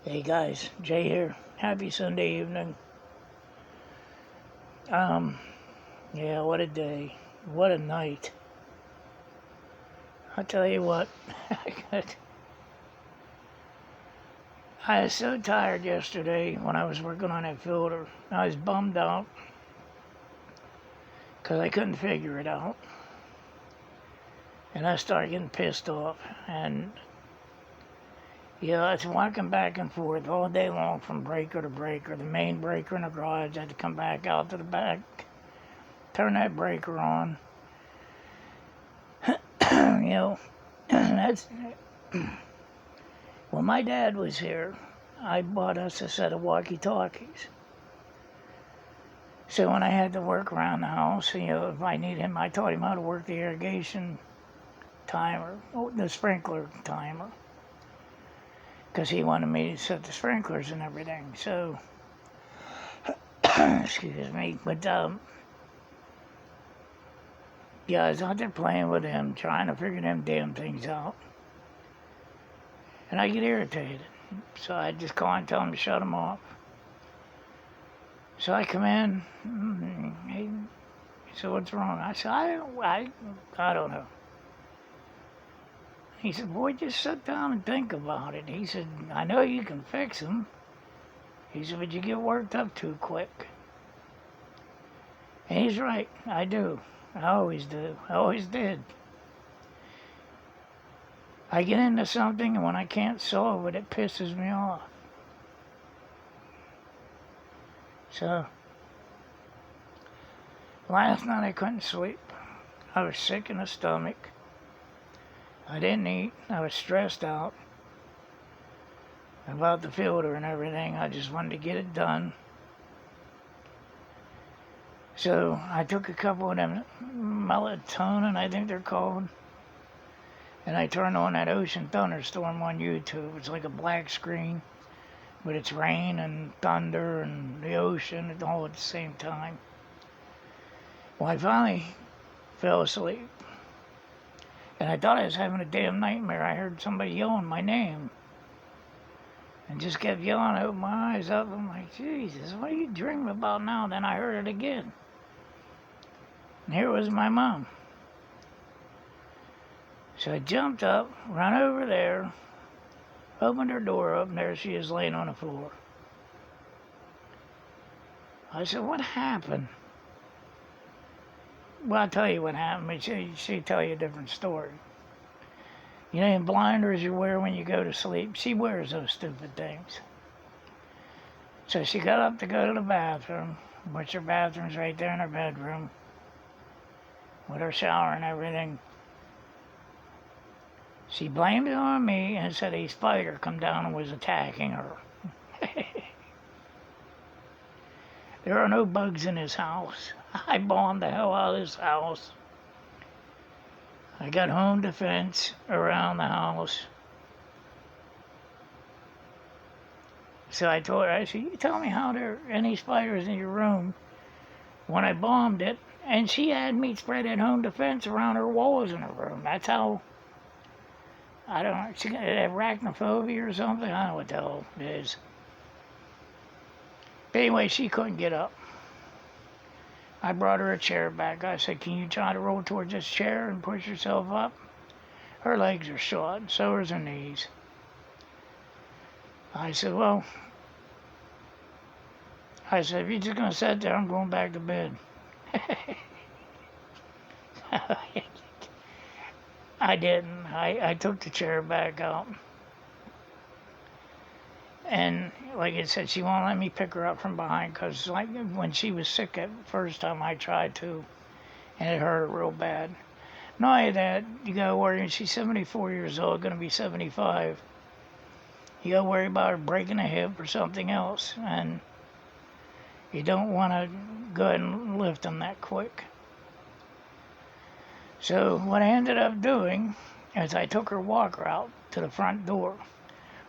Hey guys, Jay here. Happy Sunday evening. Yeah, what a day. What a night. I'll tell you what, I was so tired yesterday when I was working on that filter. I was bummed out because I couldn't figure it out. And I started getting pissed off. And, I was walking back and forth all day long from breaker to breaker. The main breaker in the garage, I had to come back out to the back, turn that breaker on. That's when my dad was here, I bought us a set of walkie-talkies. So when I had to work around the house, if I needed him, I taught him how to work the irrigation timer, the sprinkler timer, because he wanted me to set the sprinklers and everything. So, excuse me, but yeah, I was out there playing with him, trying to figure them damn things out. And I get irritated. So I just call and tell him to shut them off. So I come in. He said, "What's wrong?" I said, I don't know. He said, "Boy, just sit down and think about it." He said, "I know you can fix them." He said, "But you get worked up too quick." And he's right. I do. I always do. I always did. I get into something, and when I can't solve it, it pisses me off. So, last night I couldn't sleep. I was sick in the stomach. I didn't eat. I was stressed out about the filter and everything. I just wanted to get it done. So I took a couple of them melatonin, I think they're called, and I turned on that ocean thunderstorm on YouTube. It's like a black screen, but it's rain and thunder and the ocean all at the same time. Well, I finally fell asleep, and I thought I was having a damn nightmare. I heard somebody yelling my name, and just kept yelling. I opened my eyes up. I'm like, Jesus, what are you dreaming about now? Then I heard it again. And here was my mom. So I jumped up, ran over there, opened her door up, and there she is laying on the floor. I said, "What happened?" Well, I'll tell you what happened, but she'll tell you a different story. You know, the blinders you wear when you go to sleep, she wears those stupid things. So she got up to go to the bathroom, which her bathroom's right there in her bedroom, with her shower and everything. She blamed it on me and said a spider come down and was attacking her. There are no bugs in this house. I bombed the hell out of this house. I got home defense around the house. So I told her, I said, "You tell me how there are any spiders in your room when I bombed it." And she had me spread that home defense around her walls in her room. That's how, I don't know, she got arachnophobia or something. I don't know what the hell it is. But anyway, she couldn't get up. I brought her a chair back. I said, "Can you try to roll towards this chair and push yourself up?" Her legs are short, so are her knees. I said, "If you're just going to sit there, I'm going back to bed." I didn't. I took the chair back out. And like I said, she won't let me pick her up from behind because like when she was sick at the first time I tried to, and it hurt her real bad. Not only that, you got to worry, she's 74 years old, going to be 75. You got to worry about her breaking a hip or something else. And you don't want to go ahead and lift them that quick. So what I ended up doing is I took her walker out to the front door.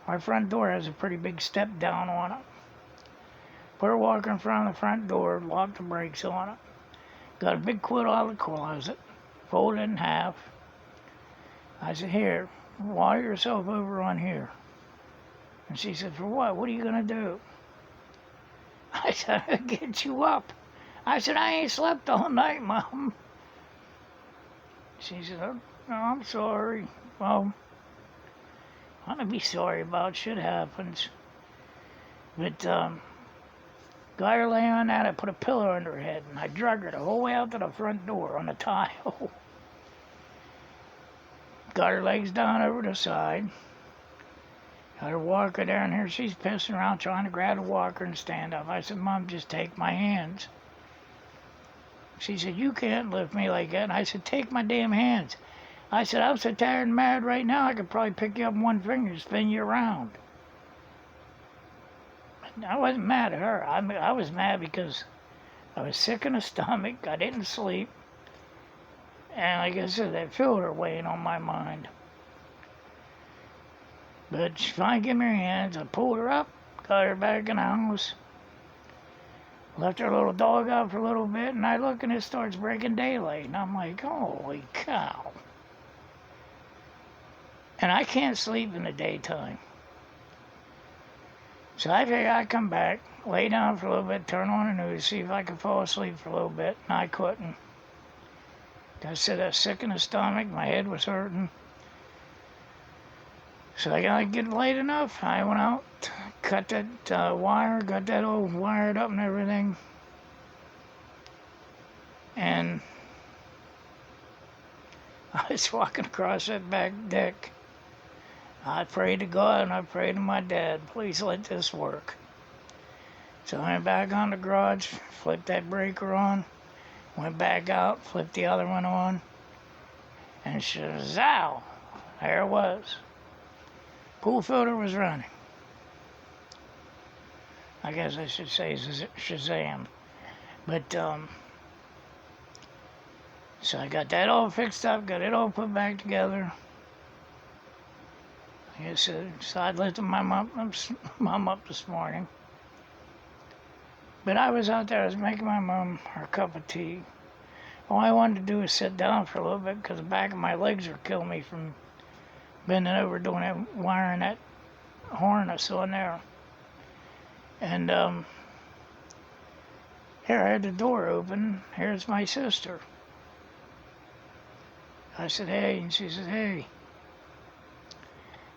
Our front door has a pretty big step down on it. Put her walker in front of the front door, locked the brakes on it. Got a big quilt out of the closet, folded in half. I said, "Here, water yourself over on here." And she said, for what? What are you going to do? I said, I'll get you up. I said, I ain't slept all night, Mom. She said, oh, no, I'm sorry. Well, I'm going to be sorry about shit happens. But, got her laying on that. I put a pillow under her head, and I drug her the whole way out to the front door on the tile. Got her legs down over the side. Got her walker down here. She's pissing around trying to grab the walker and stand up. I said, Mom, just take my hands. She said, you can't lift me like that. And I said, take my damn hands. I said, I'm so tired and mad right now, I could probably pick you up in one finger and spin you around. I wasn't mad at her. I was mad because I was sick in the stomach. I didn't sleep. And like I said, that filter weighing on my mind. But she finally gave me her hands. I pulled her up, got her back in the house. Left her little dog out for a little bit, and I look and it starts breaking daylight. And I'm like, holy cow. And I can't sleep in the daytime. So I figured I'd come back, lay down for a little bit, turn on the news, see if I could fall asleep for a little bit. And I couldn't. I said I was sick in the stomach, my head was hurting. So I got to get late enough. I went out, cut that wire, got that all wired up and everything. And I was walking across that back deck. I prayed to God and I prayed to my dad, please let this work. So I went back on the garage, flipped that breaker on, went back out, flipped the other one on, and shazow, there it was. Pool filter was running. I guess I should say Shazam. But, so I got that all fixed up, got it all put back together. I guess, so I lifted my mom up this morning. But I was out there, I was making my mom her cup of tea. All I wanted to do was sit down for a little bit because the back of my legs were killing me from bending over doing that, wiring that harness on there. And here I had the door open. Here's my sister. I said, hey, and she said, hey.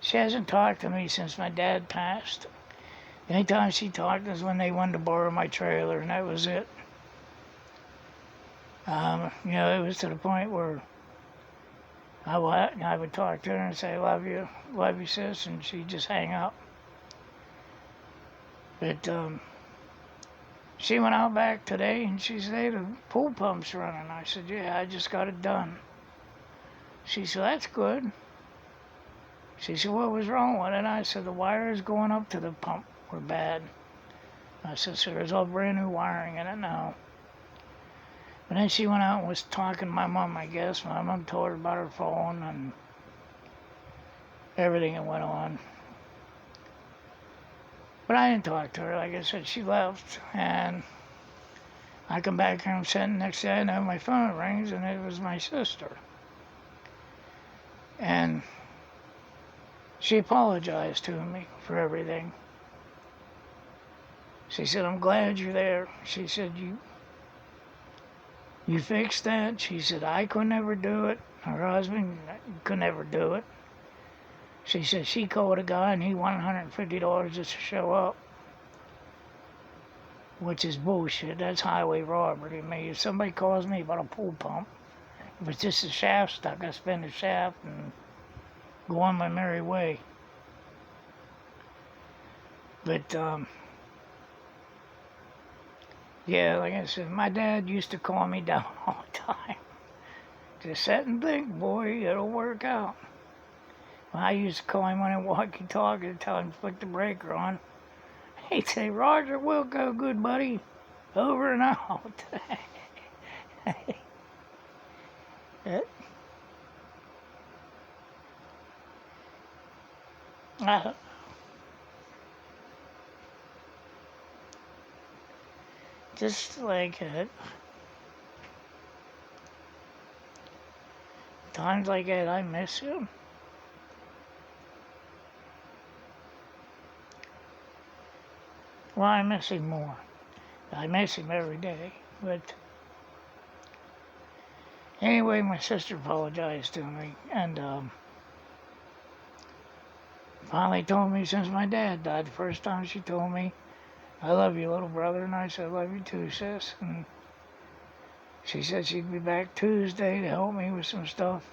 She hasn't talked to me since my dad passed. The only time she talked was when they wanted to borrow my trailer, and that was it. You know, it was to the point where I would talk to her and say, love you, sis, and she'd just hang up. But she went out back today, and she said, hey, the pool pump's running. I said, yeah, I just got it done. She said, that's good. She said, what was wrong with it? I said, the wires going up to the pump were bad. I said, so there's all brand new wiring in it now. But then she went out and was talking to my mom, I guess. My mom told her about her phone and everything that went on. But I didn't talk to her. Like I said, she left. And I come back here, I'm sitting next day, and my phone rings, and it was my sister. And she apologized to me for everything. She said, I'm glad you're there. She said, you fixed that. She said, I could never do it. Her husband could never do it. She said she called a guy and he wanted $150 just to show up. Which is bullshit. That's highway robbery to me. If somebody calls me about a pool pump, if it's just a shaft stuck, I spin the shaft and go on my merry way. But, yeah, like I said, my dad used to calm me down all the time. Just sit and think, boy, it'll work out. When I used to call him on a walkie-talkie and tell him to flick the breaker on, he'd say, Roger, we'll go, good buddy. Over and out. Just like it. Times like that, I miss him. Well, I miss him more. I miss him every day. But anyway, my sister apologized to me and finally told me since my dad died, the first time she told me, I love you, little brother. And I said, I love you too, sis. And she said she'd be back Tuesday to help me with some stuff.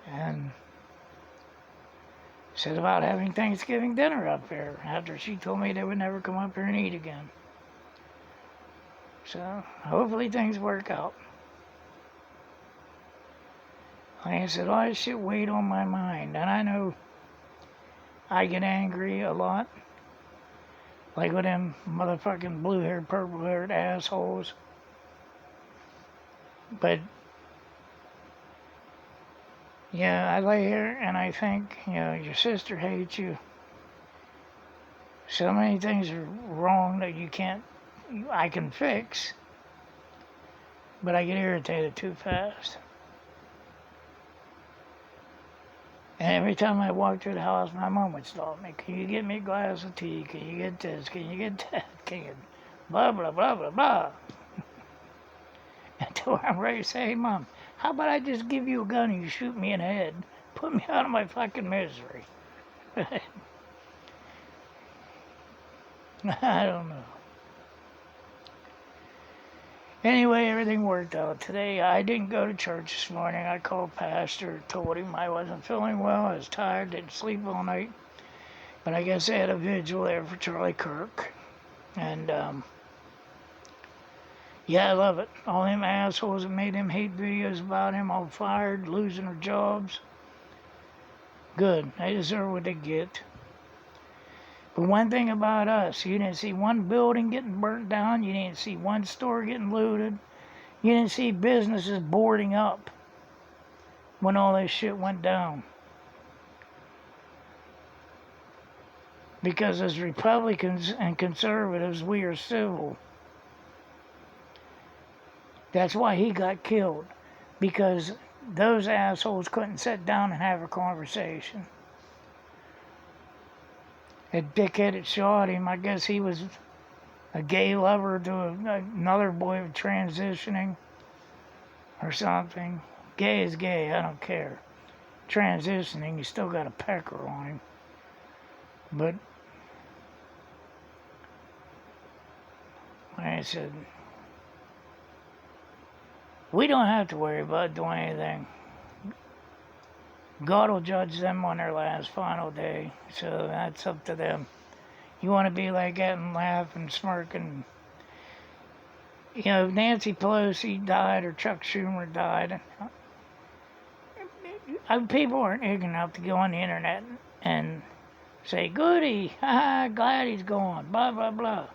And said about having Thanksgiving dinner up here after she told me they would never come up here and eat again. So hopefully things work out. Like I said, all this shit weighed on my mind. And I know I get angry a lot. Like with them motherfucking blue-haired, purple-haired assholes. But yeah, I lay here and I think, your sister hates you. So many things are wrong that I can fix. But I get irritated too fast. And every time I walk through the house, my mom would stop me. Can you get me a glass of tea? Can you get this? Can you get that? Can you blah, blah, blah, blah, blah. Until I'm ready to say, hey, Mom, how about I just give you a gun and you shoot me in the head? Put me out of my fucking misery. I don't know. Anyway, everything worked out today. I didn't go to church this morning. I called Pastor, told him I wasn't feeling well. I was tired, didn't sleep all night. But I guess they had a vigil there for Charlie Kirk. And, yeah, I love it. All them assholes that made them hate videos about him all fired, losing their jobs. Good. They deserve what they get. But one thing about us, you didn't see one building getting burnt down. You didn't see one store getting looted. You didn't see businesses boarding up when all this shit went down. Because as Republicans and conservatives, we are civil. That's why he got killed. Because those assholes couldn't sit down and have a conversation. That dickhead that shot him, I guess he was a gay lover to another boy transitioning or something. Gay is gay, I don't care. Transitioning, you still got a pecker on him. But, like I said, we don't have to worry about doing anything. God will judge them on their last final day, so that's up to them. You want to be like that and laugh and smirk and, if Nancy Pelosi died or Chuck Schumer died, people aren't ignorant enough to go on the internet and say, goody, haha, glad he's gone, blah, blah, blah.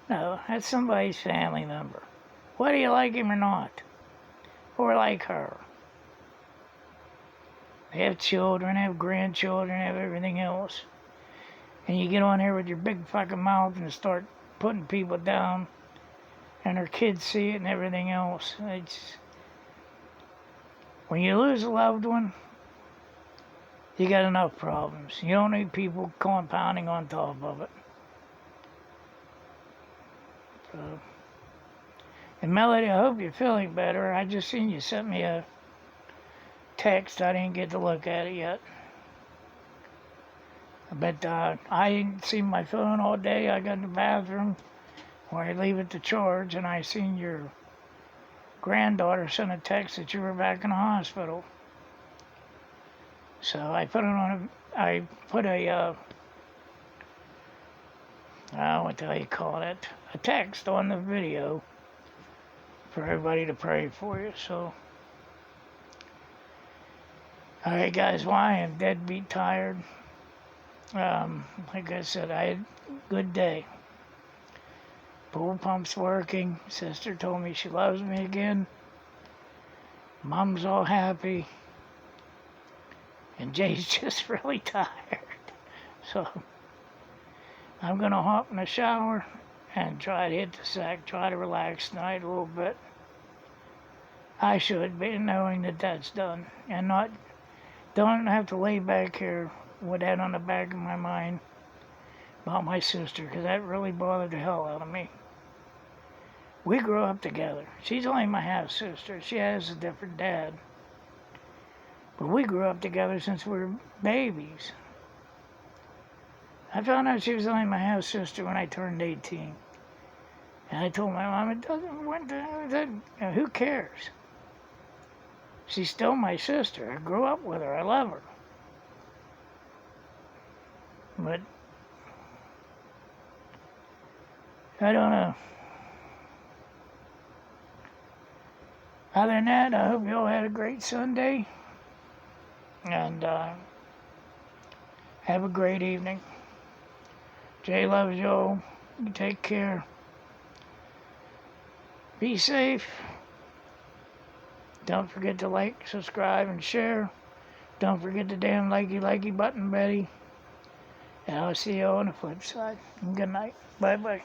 No, that's somebody's family member. Whether you like him or not, or like her. They have children, have grandchildren, have everything else. And you get on here with your big fucking mouth and start putting people down, and their kids see it and everything else. When you lose a loved one, you got enough problems. You don't need people compounding on top of it. So, and Melody, I hope you're feeling better. I just seen you sent me a text. I didn't get to look at it yet. But I didn't see my phone all day. I got in the bathroom where I leave it to charge, and I seen your granddaughter sent a text that you were back in the hospital. So I put it on what do you call it? A text on the video for everybody to pray for you. So, all right, guys. Well, I am deadbeat tired. Like I said, I had a good day. Pool pump's working. Sister told me she loves me again. Mom's all happy. And Jay's just really tired. So, I'm going to hop in the shower and try to hit the sack, try to relax tonight a little bit. I should be, knowing that that's done. And don't have to lay back here with that on the back of my mind, about my sister, because that really bothered the hell out of me. We grew up together. She's only my half sister. She has a different dad. But we grew up together since we were babies. I found out she was only my half sister when I turned 18. And I told my mom, it doesn't, who cares? She's still my sister. I grew up with her. I love her. But I don't know. Other than that, I hope you all had a great Sunday. And have a great evening. Jay loves you all. You take care. Be safe. Don't forget to like, subscribe, and share. Don't forget the damn likey button, Betty. And I'll see you on the flip side. Good night. Bye-bye.